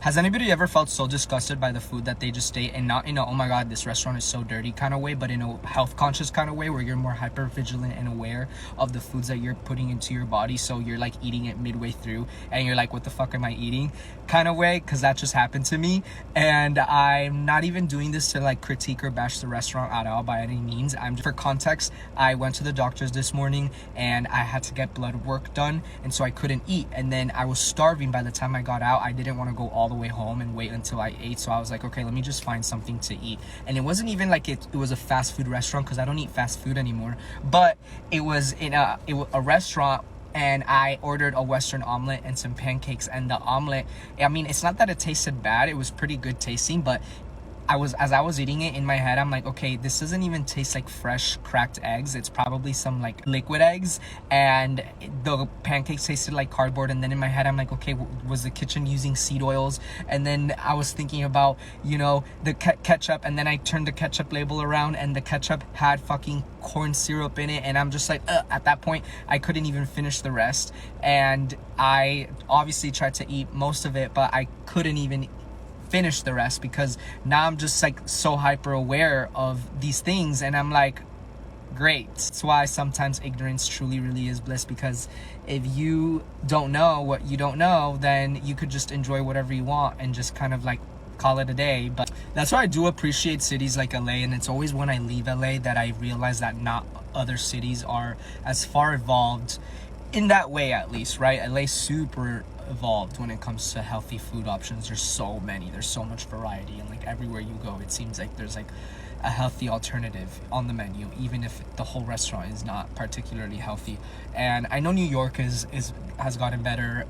Has anybody ever felt so disgusted by the food that they just ate, and not in a, oh my god, this restaurant is so dirty kind of way, but in a health conscious kind of way where you're more hyper vigilant and aware of the foods that you're putting into your body, so you're like eating it midway through and you're like, what the fuck am I eating kind of way? Because that just happened to me. And I'm not even doing this to like critique or bash the restaurant at all by any means. For context, I went to the doctor's this morning and I had to get blood work done, and so I couldn't eat, and then I was starving by the time I got out. I didn't want to go all the way home and wait until I ate, so I was like, okay, let me just find something to eat. And it wasn't even like it was a fast food restaurant, because I don't eat fast food anymore, but it was in a restaurant, and I ordered a Western omelet and some pancakes. And the omelet, I mean, it's not that it tasted bad, it was pretty good tasting, but as I was eating it, in my head I'm like, okay, this doesn't even taste like fresh cracked eggs, it's probably some like liquid eggs, and the pancakes tasted like cardboard. And then in my head I'm like, okay, was the kitchen using seed oils? And then I was thinking about, you know, the ketchup, and then I turned the ketchup label around and the ketchup had fucking corn syrup in it, and I'm just like, at that point I couldn't even finish the rest. And I obviously tried to eat most of it, but I couldn't even finish the rest, because now I'm just like so hyper aware of these things, and I'm like, great. That's why sometimes ignorance truly really is bliss, because if you don't know what you don't know, then you could just enjoy whatever you want and just kind of like call it a day. But that's why I do appreciate cities like LA, and it's always when I leave LA that I realize that not other cities are as far evolved in that way, at least, right? LA super evolved when it comes to healthy food options. There's so many, there's so much variety, and like everywhere you go it seems like there's like a healthy alternative on the menu, even if the whole restaurant is not particularly healthy. And I know New York has gotten better.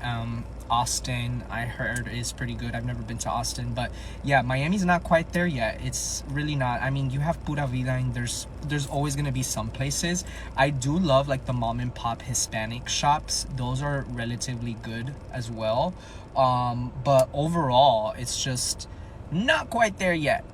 Austin, I heard, is pretty good. I've never been to Austin, but yeah, Miami's not quite there yet. It's really not. I mean, you have Pura Vida, and there's always gonna be some places. I do love like the mom and pop Hispanic shops. Those are relatively good as well. But overall, it's just not quite there yet.